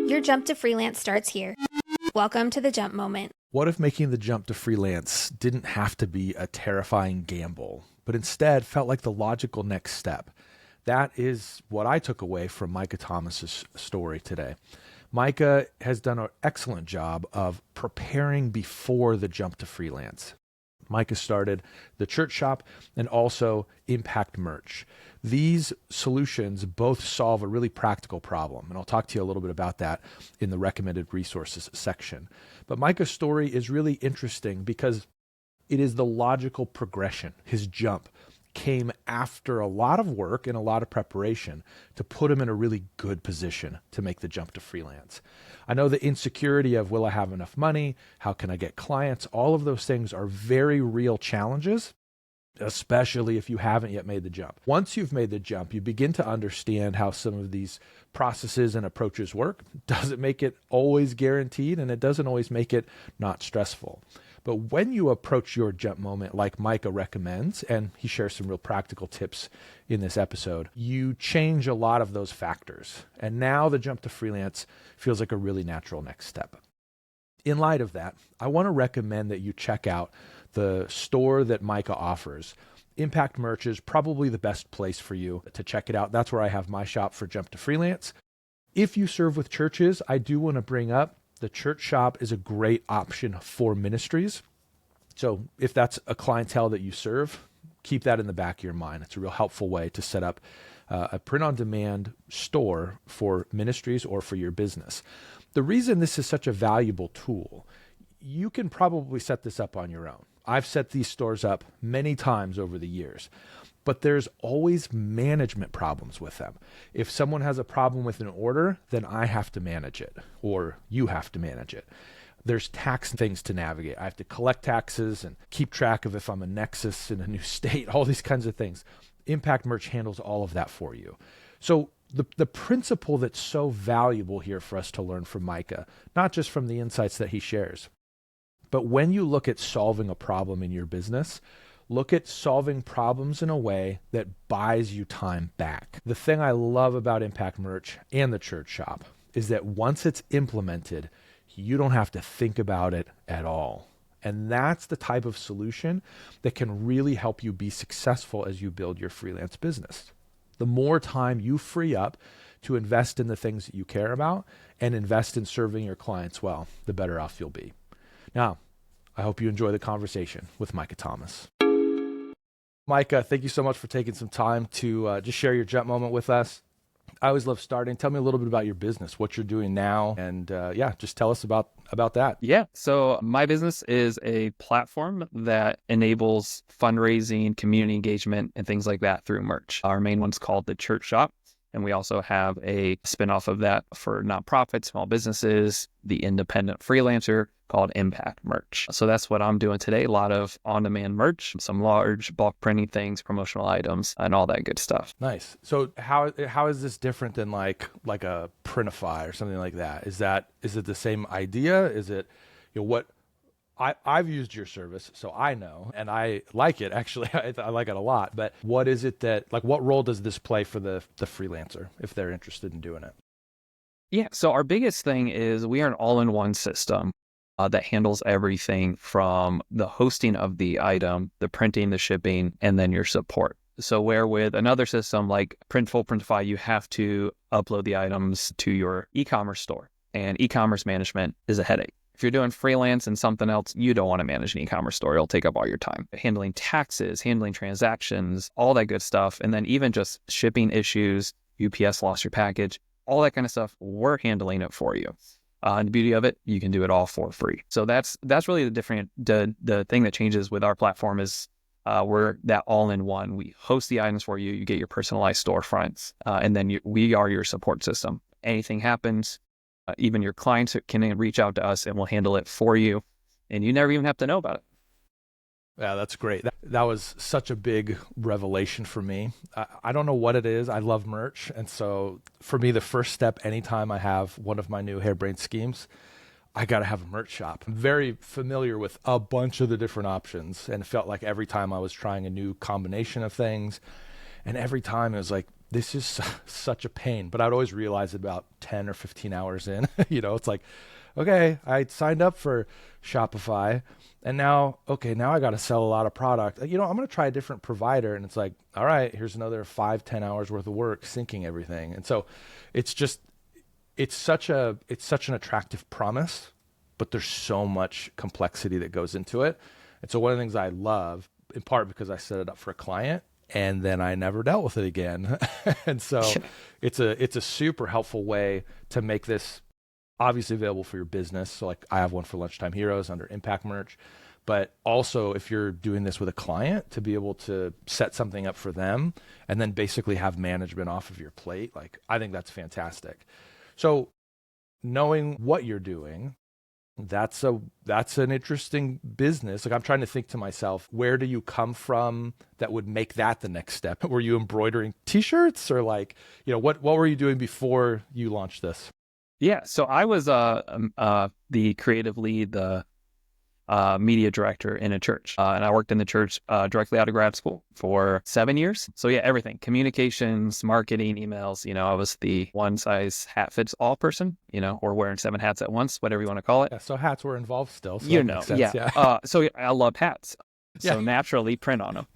Your jump to freelance starts here. Welcome to the jump moment. What if making the jump to freelance didn't have to be a terrifying gamble, but instead felt like the logical next step? That is what I took away from Micah Thomas's story today. Micah has done an excellent job of preparing before the jump to freelance. Micah started the church shop and also Impact Merch. These solutions both solve a really practical problem, and I'll talk to you a little bit about that in the recommended resources section. But Micah's story is really interesting because it is the logical progression. His jump came after a lot of work and a lot of preparation to put him in a really good position to make the jump to freelance. I know the insecurity of, will I have enough money? How can I get clients? All of those things are very real challenges, especially if you haven't yet made the jump. Once you've made the jump, you begin to understand how some of these processes and approaches work. Doesn't make it always guaranteed, and it doesn't always make it not stressful. But when you approach your jump moment like Micah recommends, and he shares some real practical tips in this episode, you change a lot of those factors. And now the jump to freelance feels like a really natural next step. In light of that, I want to recommend that you check out the store that Micah offers. Impact Merch is probably the best place for you to check it out. That's where I have my shop for jump to freelance. If you serve with churches, I do want to bring up the church shop is a great option for ministries. So if that's a clientele that you serve, keep that in the back of your mind. It's a real helpful way to set up a print-on-demand store for ministries or for your business. The reason this is such a valuable tool, you can probably set this up on your own. I've set these stores up many times over the years, but there's always management problems with them. If someone has a problem with an order, then I have to manage it, or you have to manage it. There's tax things to navigate. I have to collect taxes and keep track of if I'm a nexus in a new state, all these kinds of things. Impact Merch handles all of that for you. So the principle that's so valuable here for us to learn from Micah, not just from the insights that he shares, but when you look at solving a problem in your business, look at solving problems in a way that buys you time back. The thing I love about Impact Merch and the church shop is that once it's implemented, you don't have to think about it at all. And that's the type of solution that can really help you be successful as you build your freelance business. The more time you free up to invest in the things that you care about and invest in serving your clients well, the better off you'll be. Now, I hope you enjoy the conversation with Micah Thomas. Micah, thank you so much for taking some time to just share your jump moment with us. I always love starting. Tell me a little bit about your business, what you're doing now, and just tell us about that. Yeah, so my business is a platform that enables fundraising, community engagement, and things like that through merch. Our main one's called the Church Shop, and we also have a spinoff of that for nonprofits, small businesses, the independent freelancer called Impact Merch. So that's what I'm doing today. A lot of on-demand merch, some large bulk printing things, promotional items, and all that good stuff. Nice. So how is this different than like a Printify or something like that? Is it the same idea? Is it, what I've used your service, so I know, and I like it actually. I like it a lot. But what is it that, what role does this play for the freelancer if they're interested in doing it? Yeah. So our biggest thing is we are an all-in-one system that handles everything from the hosting of the item, the printing, the shipping, and then your support. So where with another system like Printful, Printify, you have to upload the items to your e-commerce store, and e-commerce management is a headache. If you're doing freelance and something else, you don't want to manage an e-commerce store. It'll take up all your time. Handling taxes, handling transactions, all that good stuff. And then even just shipping issues, UPS lost your package, all that kind of stuff, we're handling it for you. And the beauty of it, you can do it all for free. So that's really the thing that changes with our platform is we're that all-in-one. We host the items for you. You get your personalized storefronts, and then we are your support system. Anything happens, even your clients can reach out to us and we'll handle it for you. And you never even have to know about it. Yeah, that's great. That was such a big revelation for me. I don't know what it is. I love merch. And so for me, the first step, anytime I have one of my new harebrained schemes, I got to have a merch shop. I'm very familiar with a bunch of the different options, and it felt like every time I was trying a new combination of things, and every time it was like this is such a pain, but I'd always realize about 10 or 15 hours in, it's like, okay, I signed up for Shopify and now I got to sell a lot of product. I'm going to try a different provider. And it's like, all right, here's another 5-10 hours worth of work syncing everything. And so it's such an attractive promise, but there's so much complexity that goes into it. And so one of the things I love, in part because I set it up for a client and then I never dealt with it again. And so it's a super helpful way to make this obviously available for your business. So like I have one for Lunchtime Heroes under Impact Merch, but also if you're doing this with a client, to be able to set something up for them and then basically have management off of your plate. Like I think that's fantastic. So knowing what you're doing, that's an interesting business. Like I'm trying to think to myself, where do you come from that would make that the next step? Were you embroidering t-shirts or like, what were you doing before you launched this? Yeah. So I was the creative lead, the media director in a church. And I worked in the church directly out of grad school for 7 years. So yeah, everything, communications, marketing, emails, I was the one size hat fits all person, or wearing 7 hats at once, whatever you want to call it. Yeah, so hats were involved still. So makes sense, yeah. So I loved hats. So naturally print on them.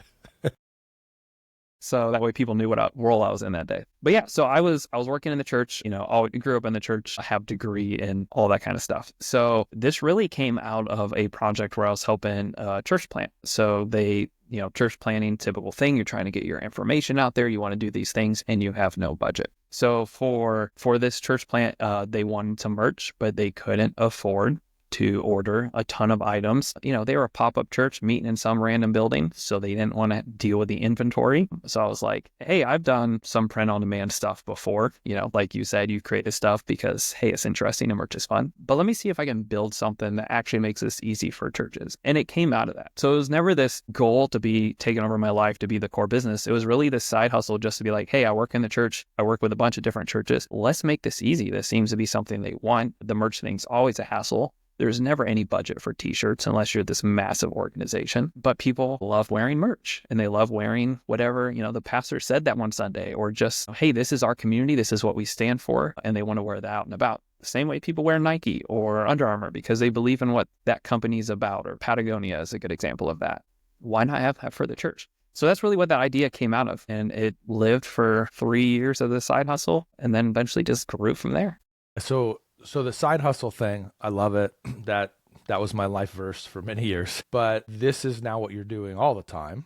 So that way people knew what role I was in that day. But yeah, so I was working in the church, I grew up in the church, I have a degree and all that kind of stuff. So this really came out of a project where I was helping church plant. So they, church planning, typical thing, you're trying to get your information out there, you want to do these things and you have no budget. So for this church plant, they wanted to merch, but they couldn't afford to order a ton of items. They were a pop-up church meeting in some random building, so they didn't want to deal with the inventory. So I was like, hey, I've done some print-on-demand stuff before. Like you said, you created stuff because, hey, it's interesting and merch is fun. But let me see if I can build something that actually makes this easy for churches. And it came out of that. So it was never this goal to be taken over my life to be the core business. It was really this side hustle just to be like, hey, I work in the church. I work with a bunch of different churches. Let's make this easy. This seems to be something they want. The merch thing's always a hassle. There's never any budget for t-shirts unless you're this massive organization, but people love wearing merch and they love wearing whatever, the pastor said that one Sunday, or just, hey, this is our community. This is what we stand for. And they want to wear that out and about. The same way people wear Nike or Under Armour because they believe in what that company's about, or Patagonia is a good example of that. Why not have that for the church? So that's really what that idea came out of. And it lived for 3 years of the side hustle and then eventually just grew from there. So the side hustle thing, I love it. That was my life verse for many years. But this is now what you're doing all the time.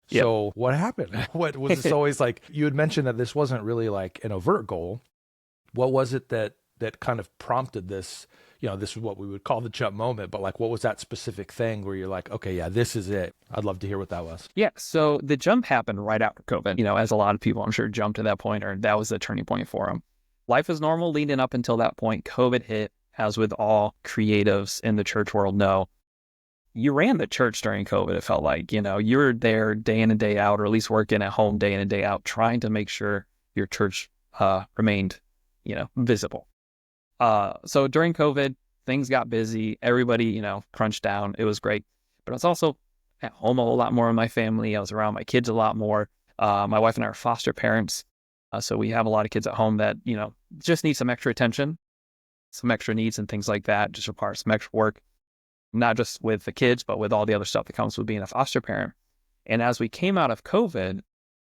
Yep. So what happened? What was this always like? You had mentioned that this wasn't really like an overt goal. What was it that kind of prompted this? This is what we would call the jump moment. But like, what was that specific thing where you're like, okay, yeah, this is it? I'd love to hear what that was. Yeah. So the jump happened right after COVID. As a lot of people, I'm sure, jumped to that point, or that was the turning point for them. Life was normal leading up until that point. COVID hit, as with all creatives in the church world know. You ran the church during COVID, it felt like. You were there day in and day out, or at least working at home day in and day out, trying to make sure your church remained, visible. So during COVID, things got busy. Everybody, crunched down. It was great. But I was also at home a whole lot more with my family. I was around my kids a lot more. My wife and I are foster parents. So we have a lot of kids at home that, just need some extra attention, some extra needs and things like that, just require some extra work, not just with the kids, but with all the other stuff that comes with being a foster parent. And as we came out of COVID,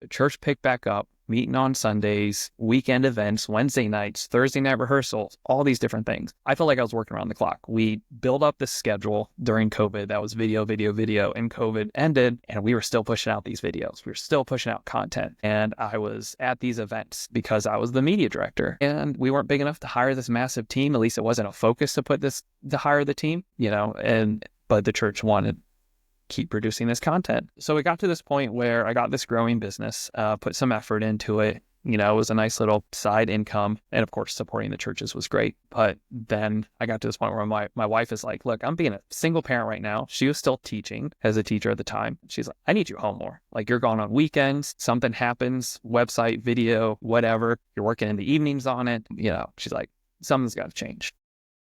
the church picked back up, meeting on Sundays, weekend events, Wednesday nights, Thursday night rehearsals, all these different things. I felt like I was working around the clock. We built up this schedule during COVID that was video, and COVID ended and we were still pushing out these videos. We were still pushing out content. And I was at these events because I was the media director and we weren't big enough to hire this massive team. At least it wasn't a focus to hire the team, but the church wanted keep producing this content. So it got to this point where I got this growing business, put some effort into it. It was a nice little side income. And of course, supporting the churches was great. But then I got to this point where my wife is like, look, I'm being a single parent right now. She was still teaching as a teacher at the time. She's like, I need you home more. Like, you're gone on weekends, something happens, website, video, whatever. You're working in the evenings on it. She's like, something's got to change.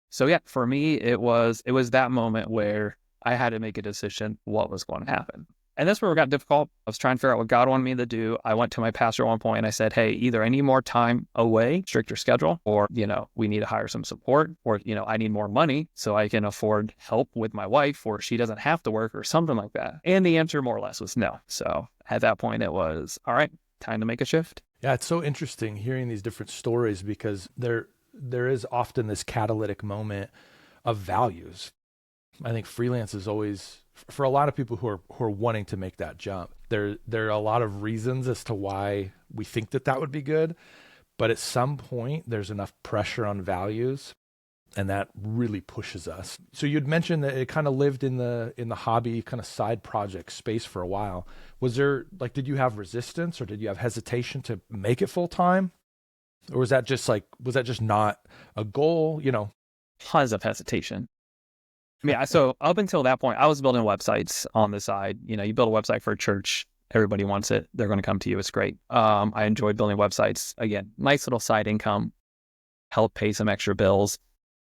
So yeah, for me, it was that moment where I had to make a decision what was going to happen. And that's where it got difficult. I was trying to figure out what God wanted me to do. I went to my pastor at one point and I said, hey, either I need more time away, stricter schedule, or, we need to hire some support, or, I need more money so I can afford help with my wife, or she doesn't have to work or something like that. And the answer more or less was no. So at that point it was, all right, time to make a shift. Yeah, it's so interesting hearing these different stories because there is often this catalytic moment of values. I think freelance is always, for a lot of people who are wanting to make that jump, there are a lot of reasons as to why we think that would be good, but at some point there's enough pressure on values, and that really pushes us. So you'd mentioned that it kind of lived in the hobby kind of side project space for a while. Was there did you have resistance, or did you have hesitation to make it full time, or was that just not a goal? Tons of hesitation. So up until that point, I was building websites on the side. You build a website for a church, everybody wants it. They're going to come to you. It's great. I enjoyed building websites. Again, nice little side income, help pay some extra bills,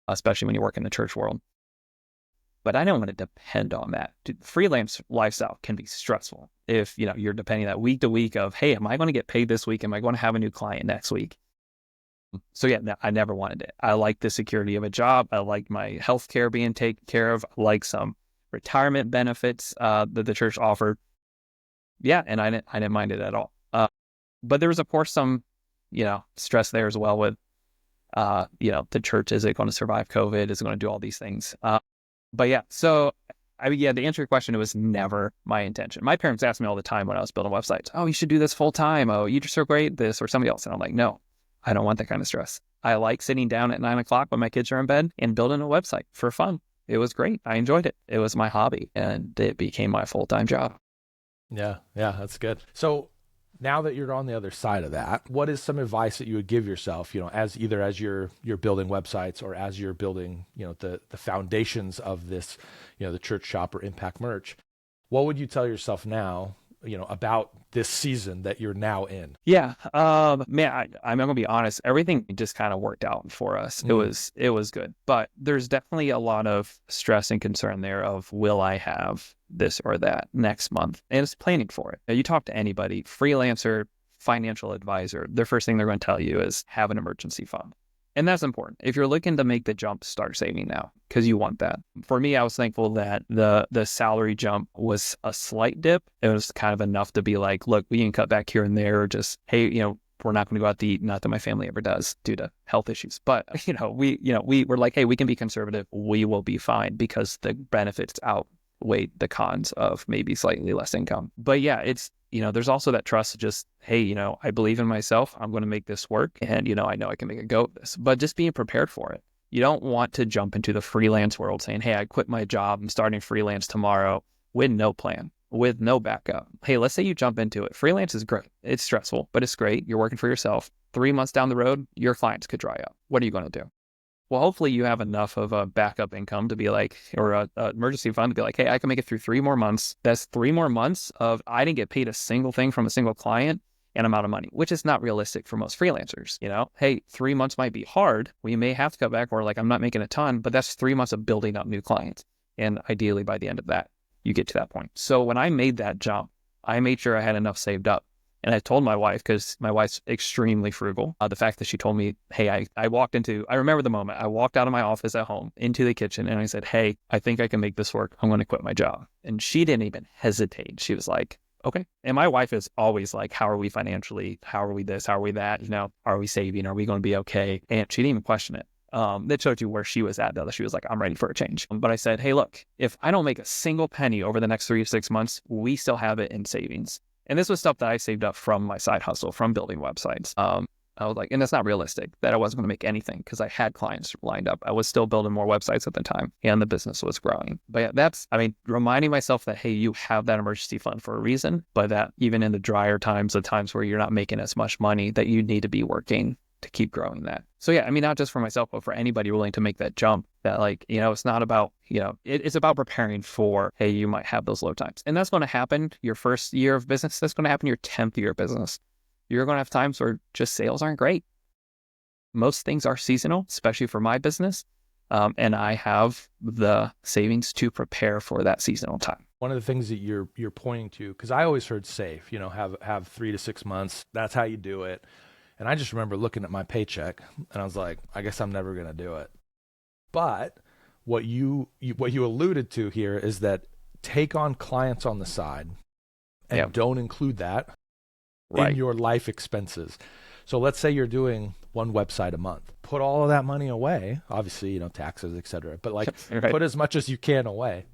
especially when you work in the church world. But I don't want to depend on that. Freelance lifestyle can be stressful if, you're depending that week to week of, hey, am I going to get paid this week? Am I going to have a new client next week? So yeah, no, I never wanted it. I like the security of a job. I like my healthcare being taken care of. I like some retirement benefits that the church offered. Yeah, and I didn't mind it at all. But there was, of course, some, stress there as well with, the church. Is it going to survive COVID? Is it going to do all these things? But yeah, so to answer your question, it was never my intention. My parents asked me all the time when I was building websites, oh, you should do this full time. Oh, you just so great at this, or somebody else. And I'm like, no. I don't want that kind of stress. I like sitting down at 9 o'clock when my kids are in bed and building a website for fun. It was great. I enjoyed it. It was my hobby, and it became my full-time job. Yeah, that's good. So now that you're on the other side of that, what is some advice that you would give yourself, as you're building websites, or as you're building, the foundations of this, the church shop or impact merch? What would you tell yourself now, about this season that you're now in? Yeah. I'm going to be honest. Everything just kind of worked out for us. It was good, but there's definitely a lot of stress and concern there of, will I have this or that next month? And it's planning for it. Now, you talk to anybody, freelancer, financial advisor, the first thing they're going to tell you is have an emergency fund. And that's important. If you're looking to make the jump, start saving now, because you want that. For me, I was thankful that the salary jump was a slight dip. It was kind of enough to be like, look, we can cut back here and there, or just, hey, we're not going to go out to eat. Not that my family ever does due to health issues, but we were like, hey, we can be conservative. We will be fine, because the benefits outweigh the cons of maybe slightly less income. But yeah, it's, there's also that trust of just, hey, I believe in myself. I'm going to make this work. And, I know I can make a go of this, but just being prepared for it. You don't want to jump into the freelance world saying, hey, I quit my job. I'm starting freelance tomorrow, with no plan, with no backup. Hey, let's say you jump into it. Freelance is great. It's stressful, but it's great. You're working for yourself. 3 months down the road, your clients could dry up. What are you going to do? Well, hopefully you have enough of a backup income to be like, or a emergency fund to be like, hey, I can make it through 3 more months. That's 3 more months of, I didn't get paid a single thing from a single client, and I'm out of money, which is not realistic for most freelancers. Hey, 3 months might be hard. We may have to cut back, or I'm not making a ton, but that's 3 months of building up new clients. And ideally by the end of that, you get to that point. So when I made that jump, I made sure I had enough saved up. And I told my wife, because my wife's extremely frugal, the fact that she told me, hey, I remember the moment, I walked out of my office at home into the kitchen and I said, hey, I think I can make this work. I'm going to quit my job. And she didn't even hesitate. She was like, okay. And my wife is always like, how are we financially? How are we this? How are we that? Are we saving? Are we going to be okay? And she didn't even question it. That showed you where she was at, though. She was like, I'm ready for a change. But I said, hey, look, if I don't make a single penny over the next 3 to 6 months, we still have it in savings. And this was stuff that I saved up from my side hustle, from building websites. I was like, and that's not realistic that I wasn't going to make anything, because I had clients lined up. I was still building more websites at the time, and the business was growing. But yeah, reminding myself that, hey, you have that emergency fund for a reason, but that even in the drier times, the times where you're not making as much money, that you need to be working to keep growing that. So yeah, not just for myself, but for anybody willing to make that jump, that it's not about, it's about preparing for, hey, you might have those low times. And that's going to happen your first year of business. That's going to happen your 10th year of business. You're going to have times where just sales aren't great. Most things are seasonal, especially for my business. And I have the savings to prepare for that seasonal time. One of the things that you're pointing to, because I always heard safe, have 3 to 6 months. That's how you do it. And I just remember looking at my paycheck and I was like, I guess I'm never going to do it. But what you alluded to here is that take on clients on the side and don't include that in your life expenses. So let's say you're doing one website a month. Put all of that money away, obviously, taxes, et cetera. But put as much as you can away.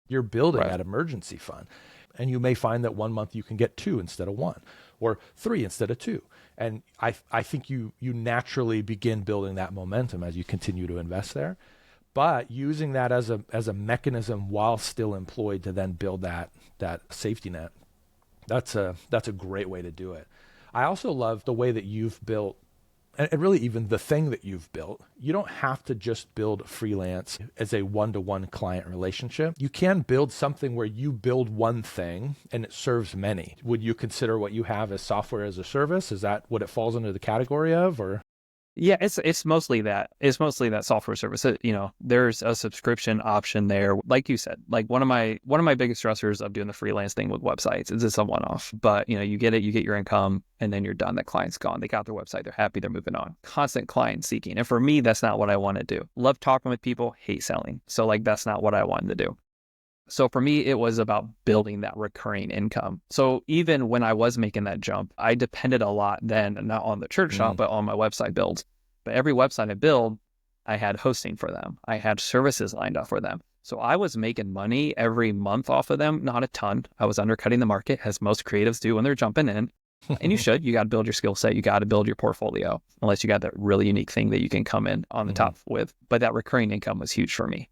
You're building that emergency fund. And you may find that one month you can get 2 instead of 1, or 3 instead of 2. And I think you naturally begin building that momentum as you continue to invest there. But using that as a mechanism while still employed to then build that safety net, that's a great way to do it. I also love the way that you've built, and really even the thing that you've built. You don't have to just build freelance as a one-to-one client relationship. You can build something where you build one thing and it serves many. Would you consider what you have as software as a service? Is that what it falls under the category of, or? Yeah, it's mostly that. It's mostly that software service. There's a subscription option there. Like you said, like one of my biggest stressors of doing the freelance thing with websites is it's a one-off. But you get it, you get your income, and then you're done. That client's gone. They got their website, they're happy, they're moving on. Constant client seeking. And for me, that's not what I want to do. Love talking with people, hate selling. So that's not what I wanted to do. So for me, it was about building that recurring income. So even when I was making that jump, I depended a lot then, not on the church shop, but on my website builds. But every website I build, I had hosting for them. I had services lined up for them. So I was making money every month off of them, not a ton. I was undercutting the market, as most creatives do when they're jumping in. And you got to build your skill set. You got to build your portfolio, unless you got that really unique thing that you can come in on the top with. But that recurring income was huge for me.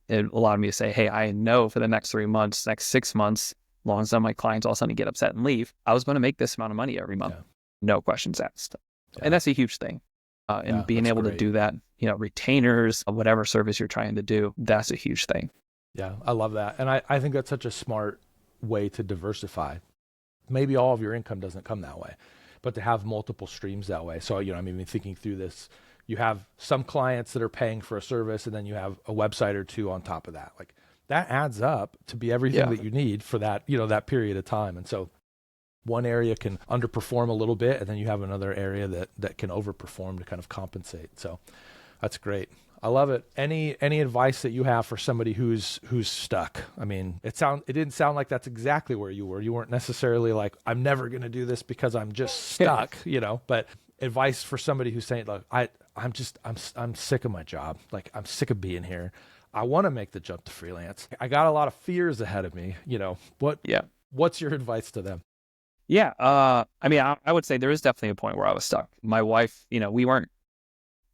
It allowed me to say, hey, I know for the next 3 months, next 6 months, as long as none of my clients all of a sudden get upset and leave, I was going to make this amount of money every month. Yeah. No questions asked. Yeah. And that's a huge thing. And being able to do that, retainers, whatever service you're trying to do, that's a huge thing. Yeah, I love that. And I think that's such a smart way to diversify. Maybe all of your income doesn't come that way, but to have multiple streams that way. So, I'm even thinking through this. You have some clients that are paying for a service, and then you have a website or 2 on top of that. Like that adds up to be everything that you need for that, that period of time. And so one area can underperform a little bit, and then you have another area that can overperform to kind of compensate. So that's great. I love it. Any advice that you have for somebody who's stuck? I mean, it didn't sound like that's exactly where you were. You weren't necessarily like, I'm never going to do this because I'm just stuck, but advice for somebody who's saying, look, I'm sick of my job. Like I'm sick of being here. I want to make the jump to freelance. I got a lot of fears ahead of me. What's your advice to them? Yeah. I would say there is definitely a point where I was stuck. My wife,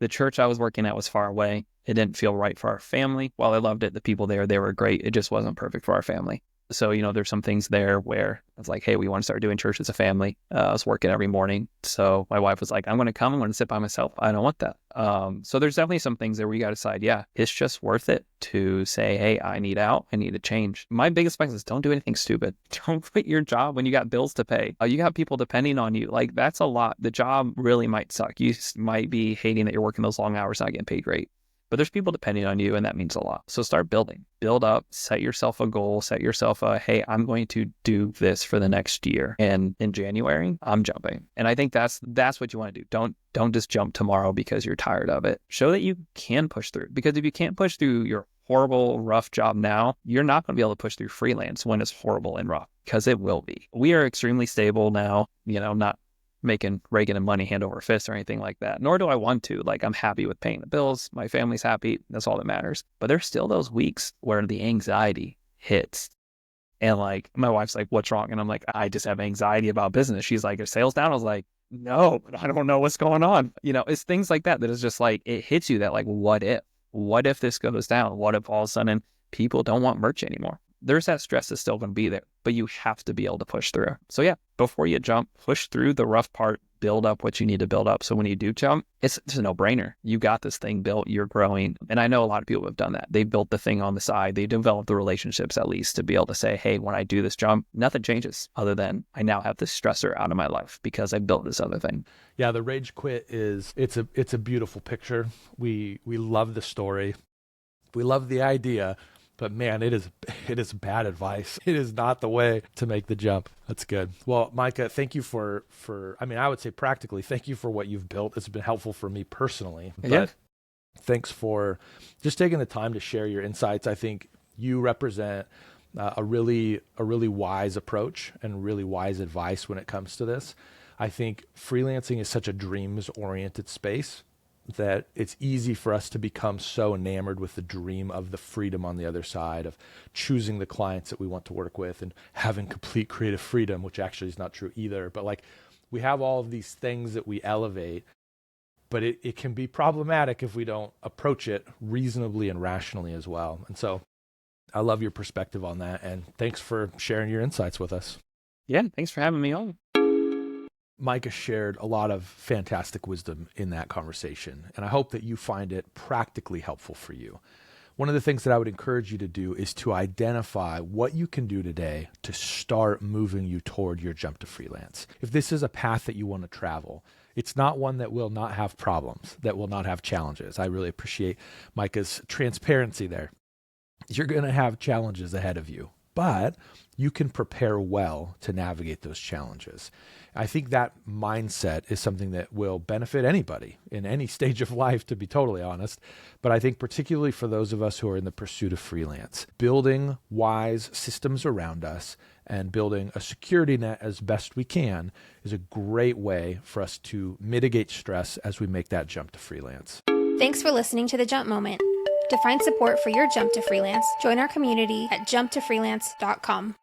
the church I was working at was far away. It didn't feel right for our family. While I loved it, the people there, they were great. It just wasn't perfect for our family. So, there's some things there where it's like, hey, we want to start doing church as a family. I was working every morning. So my wife was like, I'm going to sit by myself. I don't want that. So there's definitely some things there where you got to decide, it's just worth it to say, hey, I need out. I need to change. My biggest advice is don't do anything stupid. Don't quit your job when you got bills to pay. You got people depending on you. Like that's a lot. The job really might suck. You might be hating that you're working those long hours, not getting paid great. But there's people depending on you, and that means a lot. So start building, build up, set yourself a goal, set yourself hey, I'm going to do this for the next year. And in January, I'm jumping. And I think that's what you want to do. Don't just jump tomorrow because you're tired of it. Show that you can push through, because if you can't push through your horrible, rough job now, you're not going to be able to push through freelance when it's horrible and rough, because it will be. We are extremely stable now, not making Reagan and money hand over fist or anything like that. Nor do I want to. Like, I'm happy with paying the bills. My family's happy. That's all that matters. But there's still those weeks where the anxiety hits. And like, my wife's like, what's wrong? And I'm like, I just have anxiety about business. She's like, are sales down? I was like, no, I don't know what's going on. It's things like that is just like, it hits you that like, what if this goes down? What if all of a sudden people don't want merch anymore? There's that stress that's still going to be there, but you have to be able to push through. So before you jump, push through the rough part, build up what you need to build up. So when you do jump, it's a no-brainer. You got this thing built, you're growing. And I know a lot of people have done that. They built the thing on the side. They developed the relationships at least to be able to say, hey, when I do this jump, nothing changes other than I now have this stressor out of my life because I built this other thing. Yeah, the rage quit it's a beautiful picture. We love the story. We love the idea. But man, it is bad advice. It is not the way to make the jump. That's good. Well, Micah, thank you for I mean, I would say practically, thank you for what you've built. It's been helpful for me personally. But thanks for just taking the time to share your insights. I think you represent a really wise approach and really wise advice when it comes to this. I think freelancing is such a dreams-oriented space that it's easy for us to become so enamored with the dream of the freedom on the other side of choosing the clients that we want to work with and having complete creative freedom, which actually is not true either. But like, we have all of these things that we elevate, but it can be problematic if we don't approach it reasonably and rationally as well. And so I love your perspective on that. And thanks for sharing your insights with us. Yeah, thanks for having me on. Micah shared a lot of fantastic wisdom in that conversation, and I hope that you find it practically helpful for you. One of the things that I would encourage you to do is to identify what you can do today to start moving you toward your jump to freelance. If this is a path that you want to travel, it's not one that will not have problems, that will not have challenges. I really appreciate Micah's transparency there. You're going to have challenges ahead of you, but you can prepare well to navigate those challenges. I think that mindset is something that will benefit anybody in any stage of life, to be totally honest. But I think particularly for those of us who are in the pursuit of freelance, building wise systems around us and building a security net as best we can is a great way for us to mitigate stress as we make that jump to freelance. Thanks for listening to The Jump Moment. To find support for your jump to freelance, join our community at jumptofreelance.com.